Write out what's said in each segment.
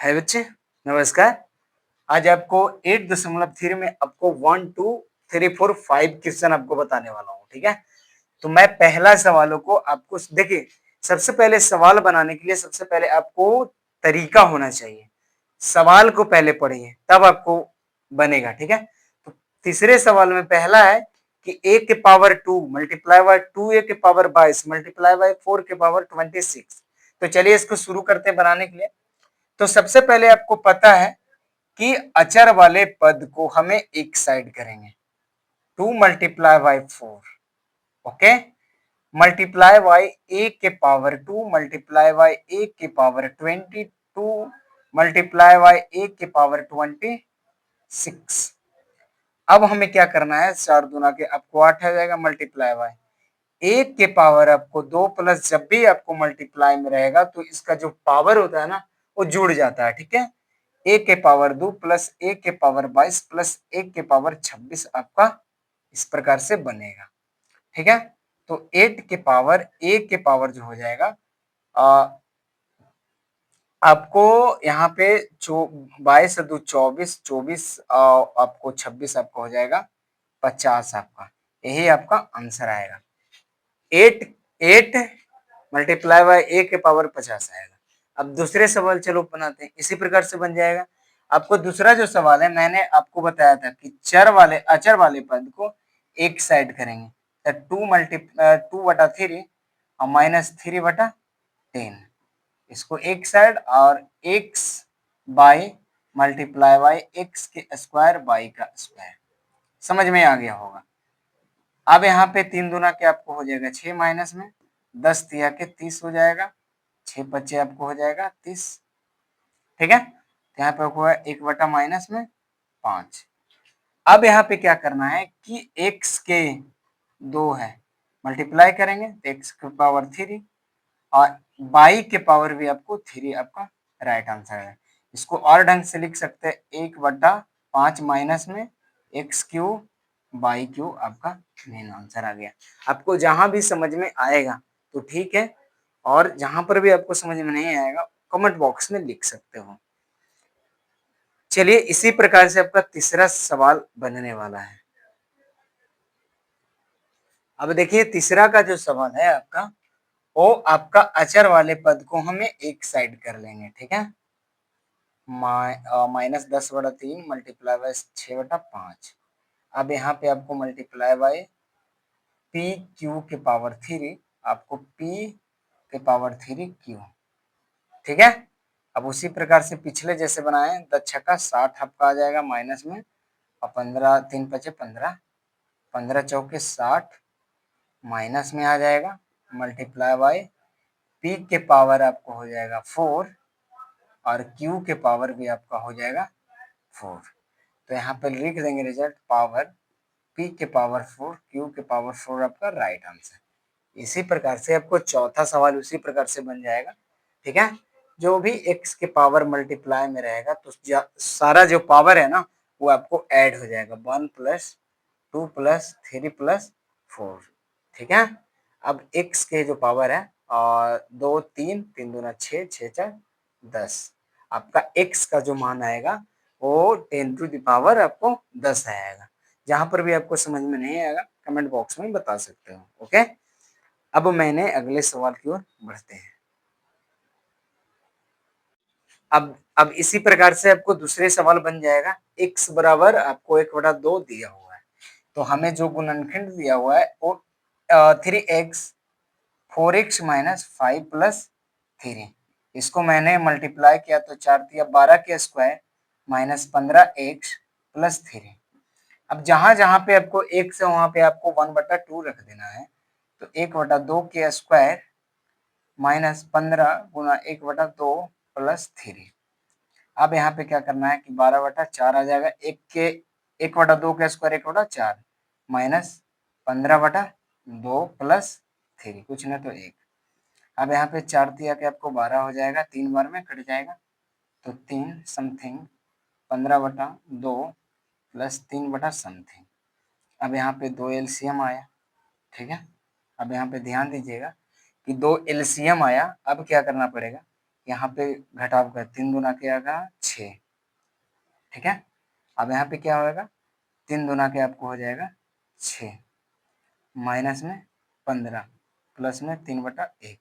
हाय बच्चे, नमस्कार। आज आपको 8.3 में आपको 1 2 3 4 5 क्वेश्चन आपको बताने वाला हूँ, ठीक है। तो मैं पहला सवालों को आपको देखिए, सबसे पहले सवाल बनाने के लिए सबसे पहले आपको तरीका होना चाहिए। सवाल को पहले पढ़िए तब आपको बनेगा, ठीक है। तो तीसरे सवाल में पहला है कि a के पावर 2 मल्टीप्लाई बाय 2a के पावर 22 मल्टीप्लाई बाय 4 के पावर 26। तो चलिए इसको शुरू करते हैं बनाने के लिए। तो सबसे पहले आपको पता है कि अचर वाले पद को हमें एक साइड करेंगे। 2 multiply by 4, okay, multiply by a के पावर 2 मल्टीप्लाई बाय a के पावर 22 मल्टीप्लाई बाय a के पावर 26। अब हमें क्या करना है, 4 दूना के आपको 8 आ जाएगा, मल्टीप्लाई बाय एक के पावर आपको 2 प्लस, जब भी आपको मल्टीप्लाई में रहेगा तो इसका जो पावर होता है ना वो जुड़ जाता है, ठीक है। एक के पावर 2 प्लस एक के पावर 22 प्लस एक के पावर 26 आपका इस प्रकार से बनेगा, ठीक है। तो 8 के पावर एक के पावर जो हो जाएगा आपको यहाँ पे 22 दो 24 24 आपको 26 आपको हो जाएगा 50 आपका, यही आपका आंसर आएगा। 8 8 मल्टीप्लाई बाय ए के पावर 50 आएगा। अब दूसरे सवाल चलो बनाते हैं, इसी प्रकार से बन जाएगा। आपको दूसरा जो सवाल है, मैंने आपको बताया था कि अचर वाले पद को एक साइड करेंगे। तो 2/3 और -3/10, इसको एक साइड और x by multiply by x के स्क्वायर बाई का स्क्वायर, समझ में आ गया होगा। अब यहाँ पे 3 दूना के आपको हो जाएगा 6 माइनस में 10 तिया के 30 हो जाएगा, 6 बच्चे आपको हो जाएगा 30, ठीक है। यहाँ पे आपको 1 बटा माइनस में 5। अब यहाँ पे क्या करना है कि x के 2 है, मल्टीप्लाई करेंगे तो x के पावर 3 और बाई के पावर भी आपको 3 आपका राइट आंसर है। इसको और ढंग से लिख सकते हैं 1/5 माइनस में एक्स क्यूब बाई क्यूब, आपका मेन आंसर आ गया। आपको जहां भी समझ में आएगा तो ठीक है, और जहां पर भी आपको समझ में नहीं आएगा कमेंट बॉक्स में लिख सकते हो। चलिए इसी प्रकार से आपका तीसरा सवाल बनने वाला है। अब देखिए तीसरा का जो सवाल है आपका, वो आपका अचर वाले पद को हमें एक साइड कर लेंगे, ठीक है। -10/3 मल्टीप्लाई बाय 6/5। अब यहाँ पे आपको मल्टीप्लाई बाय पी क्यू के पावर 3, आपको पी के पावर 3 क्यू, ठीक है। अब उसी प्रकार से पिछले जैसे बनाए 10 छक्का 60 आपका आ जाएगा माइनस में, और 15 3 पचे 15, 15 चौके 60 माइनस में आ जाएगा, मल्टीप्लाई बाय पी के पावर आपको हो जाएगा 4 और क्यू के पावर भी आपका हो जाएगा 4। तो यहाँ पर लिख देंगे रिजल्ट पावर पी के पावर 4 क्यू के पावर 4 आपका राइट आंसर। इसी प्रकार से आपको चौथा सवाल उसी प्रकार से बन जाएगा, ठीक है। जो भी x के पावर मल्टीप्लाई में रहेगा तो सारा जो पावर है ना वो आपको ऐड हो जाएगा, 1 प्लस 2 प्लस 3 प्लस 4, ठीक है। अब x के जो पावर है और 2 3 3 दूना 6 6 4 10, आपका x का जो मान आएगा वो 10 टू द पावर आपको 10 आएगा। जहां पर भी आपको समझ में नहीं आएगा कमेंट बॉक्स में बता सकते हो, ओके। अब मैंने अगले सवाल की ओर बढ़ते हैं। अब इसी प्रकार से आपको दूसरे सवाल बन जाएगा, x बराबर आपको 1/2 दिया हुआ है, तो हमें जो गुणनखंड दिया हुआ है वो 3x 4x माइनस 5 प्लस 3, इसको मैंने मल्टीप्लाई किया तो 4 तिया 12 के स्क्वायर माइनस 15x प्लस 3। अब जहां जहां पे आपको x है वहां पे आपको 1/2 रख देना है, तो 1/2 के स्क्वायर माइनस 15 गुना 1/2 प्लस 3। अब यहाँ पे क्या करना है कि 12/4 आ जाएगा, 1/2 का स्क्वायर 1/4 माइनस 15/2 प्लस 3, कुछ ना तो 1। अब यहाँ पे 4 तिया के आपको 12 हो जाएगा, 3 बार में कट जाएगा, तो 3 समथिंग 15/2 प्लस 3/समथिंग। अब यहाँ पे 2 एलसीएम आया, ठीक है। अब यहाँ पे ध्यान दीजिएगा कि 2 एलसीएम आया, अब क्या करना पड़ेगा यहाँ पे घटाव कर 3 दूना क्या आएगा 6, ठीक है। अब यहाँ पे क्या होगा 3 दूना के आपको हो जाएगा 6 माइनस में 15 प्लस में 3/1।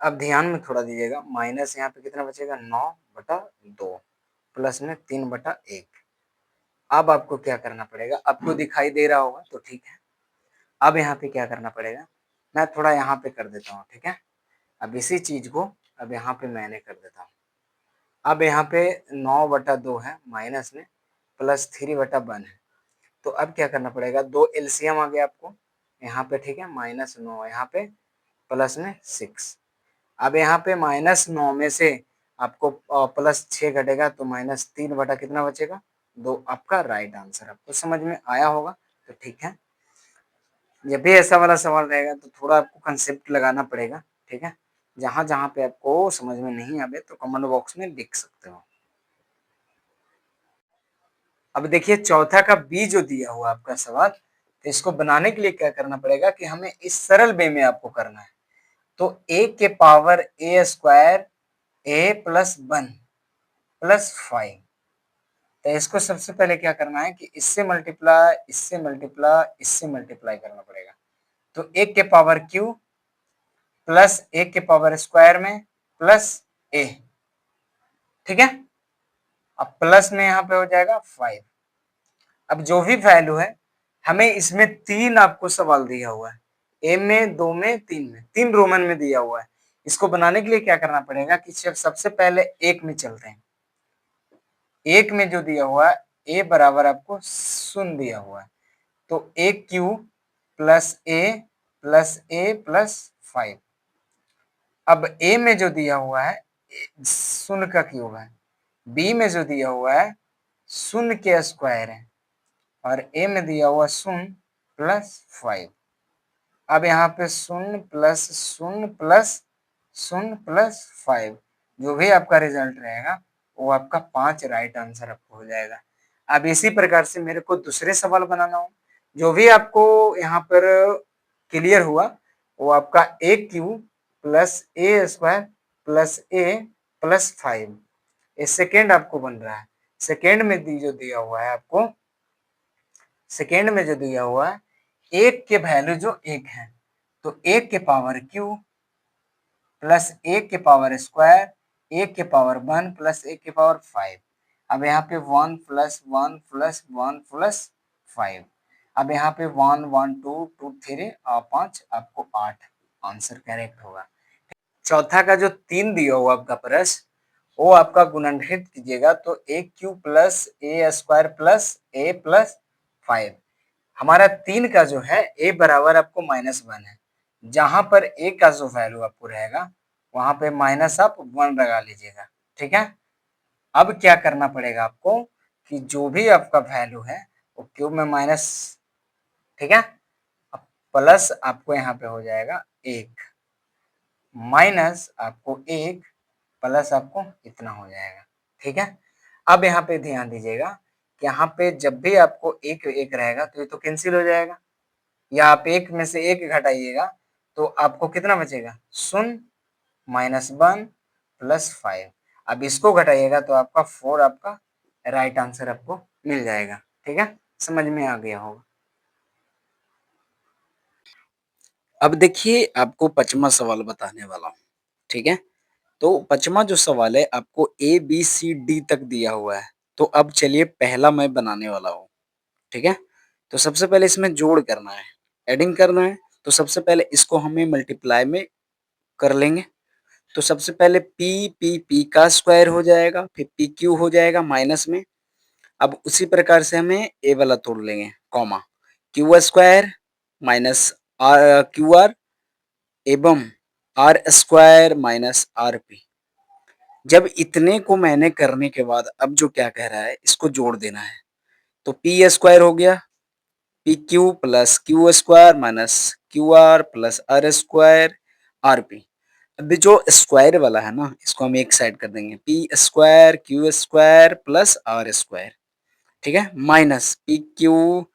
अब ध्यान में थोड़ा दीजिएगा, माइनस यहाँ पे कितना बचेगा 9/2 प्लस में 3/1। अब आपको क्या करना पड़ेगा, आपको दिखाई दे रहा होगा तो ठीक है। अब यहाँ पे क्या करना पड़ेगा, मैं थोड़ा यहाँ पे कर देता हूँ, ठीक है। अब इसी चीज को अब यहाँ पे मैंने कर देता हूँ। अब यहाँ पे 9/2 है माइनस में प्लस 3/1 है, तो अब क्या करना पड़ेगा, दो एलसीएम आ गया आपको यहाँ पे, ठीक है। -9 यहाँ पे प्लस में 6। अब यहाँ पे -9 में से आपको +6 घटेगा तो -3 बटा कितना बचेगा 2। आपका राइट आंसर आपको समझ में आया होगा तो ठीक है। जब भी ऐसा वाला सवाल रहेगा तो थोड़ा आपको कंसेप्ट लगाना पड़ेगा, ठीक है। जहां जहां पे आपको समझ में नहीं आवे तो कमेंट बॉक्स में लिख सकते हो। अब देखिए चौथा का बी जो दिया हुआ आपका सवाल, तो इसको बनाने के लिए क्या करना पड़ेगा कि हमें इस सरल वे में आपको करना है। तो a के power a square a plus 1 plus 5, तो इसको सबसे पहले क्या करना है कि इससे मल्टीप्लाई इससे मल्टीप्लाई इससे मल्टीप्लाई करना पड़ेगा। तो एक के पावर क्यू प्लस एक के पावर स्क्वायर में प्लस a, ठीक है। अब प्लस में यहाँ पे हो जाएगा 5। अब जो भी वैल्यू है, हमें इसमें 3 आपको सवाल दिया हुआ है, ए में 2 में 3 में, 3 रोमन में दिया हुआ है। इसको बनाने के लिए क्या करना पड़ेगा कि सबसे पहले एक में चलते हैं। एक में जो दिया हुआ है ए बराबर आपको 0 दिया हुआ है, तो ए क्यू प्लस ए प्लस 5। अब ए में जो दिया हुआ है 0 का क्यूब है, बी में जो दिया हुआ है 0 के स्क्वायर है, और ए में दिया हुआ 0 प्लस 5। अब यहाँ पे 0 प्लस 0 प्लस 0 प्लस 5, जो भी आपका रिजल्ट रहेगा वो आपका 5 राइट आंसर आपको हो जाएगा। अब इसी प्रकार से मेरे को दूसरे सवाल बनाना हो, जो भी आपको यहाँ पर क्लियर हुआ वो आपका ए क्यू प्लस ए स्क्वायर प्लस ए प्लस 5, ये सेकेंड आपको बन रहा है। सेकेंड में जो दिया हुआ है आपको, सेकेंड में जो दिया हुआ है एक के वैल्यू जो एक है, तो एक के पावर क्यू प्लस एक के पावर स्क्वायर एक के पावर 1 प्लस एक के पावर 5। अब यहाँ पे 1 प्लस 1 प्लस 1 प्लस 5। अब यहाँ पे 1 1 2 2 3 और 5 आपको 8 आंसर करेक्ट होगा। चौथा का जो 3 दिया हुआ आपका प्रश्न, वो आपका गुणनखंड कीजिएगा तो ए क्यू प्लस ए स्क्वायर प्लस ए प्लस 5। हमारा 3 का जो है ए बराबर आपको -1 है, जहां पर ए का जो वैल्यू आपको रहेगा वहां पे माइनस आप 1 लगा लीजिएगा, ठीक है। अब क्या करना पड़ेगा आपको कि जो भी आपका वैल्यू है वो क्यूब में माइनस, ठीक है। अब प्लस आपको यहाँ पे हो जाएगा 1 माइनस आपको 1 प्लस आपको इतना हो जाएगा, ठीक है। अब यहाँ पे ध्यान दीजिएगा कि यहाँ पे जब भी आपको एक एक रहेगा तो ये तो कैंसिल हो जाएगा, या आप एक में से एक घटाइएगा तो आपको कितना बचेगा 0 -1 प्लस 5। अब इसको घटाइएगा तो आपका 4 आपका राइट आंसर आपको मिल जाएगा, ठीक है। समझ में आ गया होगा। अब देखिए आपको 5वां सवाल बताने वाला हूँ, ठीक है। तो 5वां जो सवाल है आपको ए बी सी डी तक दिया हुआ है, तो अब चलिए पहला मैं बनाने वाला हूँ, ठीक है। तो सबसे पहले इसमें जोड़ करना है, एडिंग करना है, तो सबसे पहले इसको हमें मल्टीप्लाई में कर लेंगे। तो सबसे पहले पी का स्क्वायर हो जाएगा, फिर पी क्यू हो जाएगा माइनस में। अब उसी प्रकार से हमें ए वाला तोड़ लेंगे, comma Q square minus Q R एवं R square minus R P. जब इतने को मैंने करने के बाद अब जो क्या कह रहा है इसको जोड़ देना है, तो पी स्क्वायर हो गया P Q plus Q square minus Q R plus R square R P. अभी जो स्क्वायर वाला है ना इसको हम एक साइड कर देंगे, P square Q square plus R square, ठीक है, minus P Q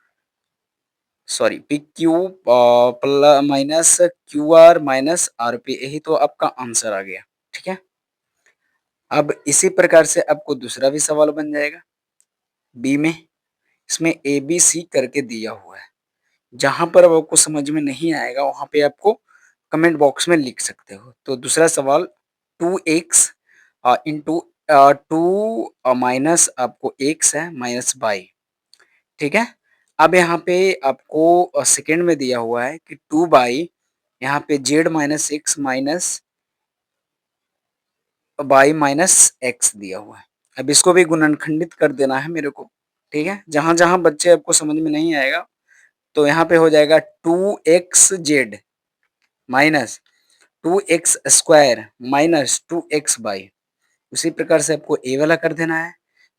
sorry P Q plus minus Q R minus R P, यही तो आपका आंसर आ गया, ठीक है। अब इसी प्रकार से आपको दूसरा भी सवाल बन जाएगा बी में। इसमें ए बी सी करके दिया हुआ है। जहां पर अब आपको समझ में नहीं आएगा वहां पे आपको कमेंट बॉक्स में लिख सकते हो। तो दूसरा सवाल 2x इंटू 2 माइनस आपको x है माइनस बाई, ठीक है। अब यहाँ पे आपको सेकेंड में दिया हुआ है कि 2 बाई यहाँ पे Z minus x minus by minus x दिया हुआ है। अब इसको भी गुणनखंडित कर देना है मेरे को, ठीक है। जहां जहां बच्चे आपको समझ में नहीं आएगा तो यहाँ पे हो जाएगा 2x Z minus 2x² minus 2x by. उसी प्रकार से आपको ए वाला कर देना है।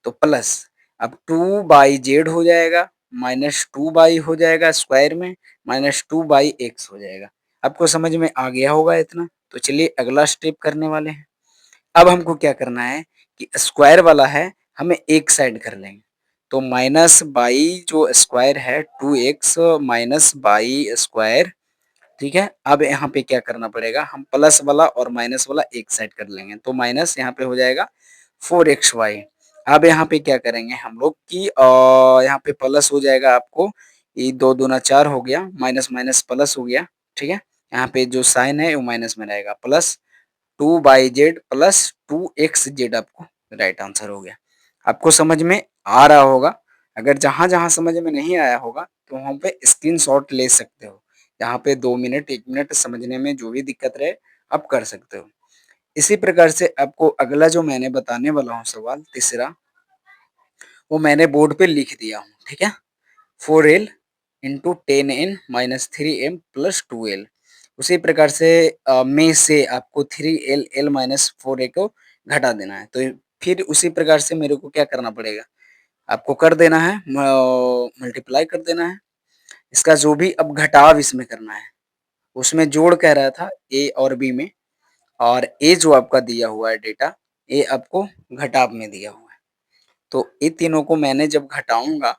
तो प्लस अब 2 बाई जेड हो जाएगा माइनस 2 बाई हो जाएगा स्क्वायर में माइनस 2 बाई एक्स हो जाएगा। आपको समझ में आ गया होगा इतना। तो चलिए अगला स्टेप करने वाले हैं। अब हमको क्या करना है कि स्क्वायर वाला है हमें एक साइड कर लेंगे। तो माइनस बाई जो स्क्वायर है 2x माइनस बाई स्क्वायर, ठीक है। अब यहाँ पे क्या करना पड़ेगा, हम प्लस वाला और माइनस वाला एक साइड कर लेंगे। तो माइनस यहाँ पे हो जाएगा 4xy। अब यहाँ पे क्या करेंगे हम लोग कि यहाँ पे प्लस हो जाएगा आपको, ये 2 दूना 4 हो गया, माइनस माइनस प्लस हो गया, ठीक है। यहाँ पे जो साइन है वो माइनस में रहेगा, plus 2 by Z plus 2x Z आपको राइट आंसर हो गया। आपको समझ में आ रहा होगा। अगर जहां जहां समझ में नहीं आया होगा तो वहां पे स्क्रीनशॉट ले सकते हो। यहाँ पे 2 मिनट 1 मिनट समझने में जो भी दिक्कत रहे आप कर सकते हो। इसी प्रकार से आपको अगला जो मैंने बताने वाला हूँ सवाल तीसरा, वो मैंने बोर्ड पे लिख दिया हूँ, ठीक है। 4l into 10n minus 3m plus 2l। उसी प्रकार से में से आपको 3l माइनस 4a को घटा देना है। तो फिर उसी प्रकार से मेरे को क्या करना पड़ेगा, आपको कर देना है मल्टीप्लाई कर देना है। इसका जो भी अब घटाव इसमें करना है, उसमें जोड़ कह रहा था ए और बी में, और ए जो आपका दिया हुआ है डेटा, ए आपको घटाव में दिया हुआ है। तो ये तीनों को मैंने जब घटाऊंगा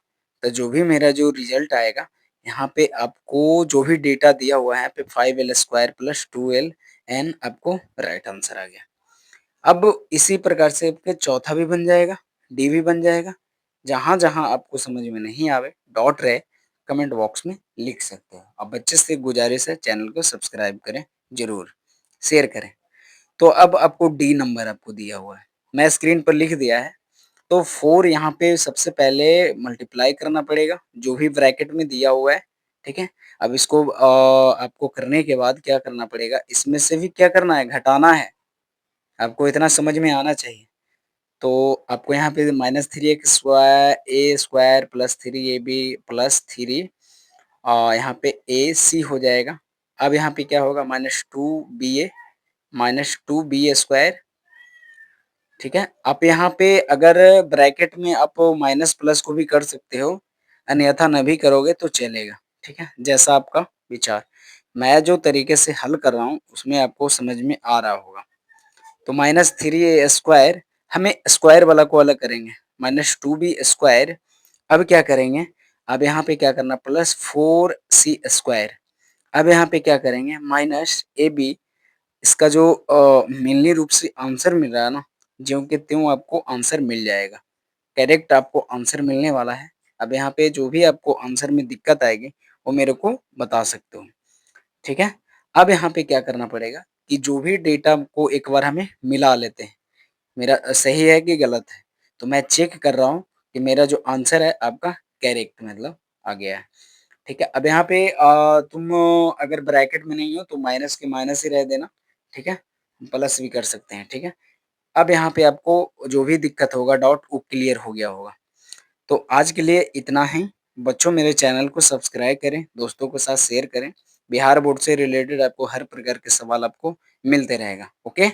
तो जो भी मेरा जो रिजल्ट आएगा, यहाँ पे आपको जो भी डेटा दिया हुआ है यहाँ पे 5l² प्लस 2ln आपको राइट आंसर आ गया। अब इसी प्रकार से आपके चौथा भी बन जाएगा, डी भी बन जाएगा। जहां जहां आपको समझ में नहीं आवे डॉट रहे कमेंट बॉक्स में लिख सकते हो। अब बच्चे से गुजारिश है चैनल को सब्सक्राइब करें, जरूर शेयर करें। तो अब आपको डी नंबर आपको दिया हुआ है, मैं स्क्रीन पर लिख दिया है। तो 4 यहाँ पे सबसे पहले मल्टीप्लाई करना पड़ेगा जो भी ब्रैकेट में दिया हुआ है, ठीक है। अब इसको आपको करने के बाद क्या करना पड़ेगा, इसमें से भी क्या करना है, घटाना है। आपको इतना समझ में आना चाहिए। तो आपको यहाँ पे minus 3x² plus 3ab plus 3 यहाँ पे ac हो जाएगा। अब यहाँ पे क्या होगा, -2ba माइनस 2b², ठीक है। आप यहाँ पे अगर ब्रैकेट में आप माइनस प्लस को भी कर सकते हो, अन्यथा न भी करोगे तो चलेगा, ठीक है। जैसा आपका विचार, मैं जो तरीके से हल कर रहा हूँ उसमें आपको समझ में आ रहा होगा। तो -3a² हमें स्क्वायर वाला को अलग करेंगे, -2b²। अब क्या करेंगे, अब यहाँ पे क्या करना, प्लस 4c²। अब यहाँ पे क्या करेंगे, -ab। इसका जो मेनली रूप से आंसर मिल रहा है ना, ज्यों के त्यों आपको आंसर मिल जाएगा। करेक्ट आपको आंसर मिलने वाला है। अब यहाँ पे जो भी आपको आंसर में दिक्कत आएगी वो मेरे को बता सकते हो, ठीक है। अब यहाँ पे क्या करना पड़ेगा कि जो भी डेटा को एक बार हमें मिला लेते हैं, मेरा सही है कि गलत है। तो मैं चेक कर रहा हूँ कि मेरा जो आंसर है आपका करेक्ट मतलब आ गया है, ठीक है। अब यहाँ पे तुम अगर ब्रैकेट में नहीं हो तो माइनस के माइनस ही रह देना, ठीक है। प्लस भी कर सकते हैं, ठीक है। अब यहाँ पे आपको जो भी दिक्कत होगा डाउट वो क्लियर हो गया होगा। तो आज के लिए इतना ही। बच्चों मेरे चैनल को सब्सक्राइब करें, दोस्तों के साथ शेयर करें। बिहार बोर्ड से रिलेटेड आपको हर प्रकार के सवाल आपको मिलते रहेगा। ओके।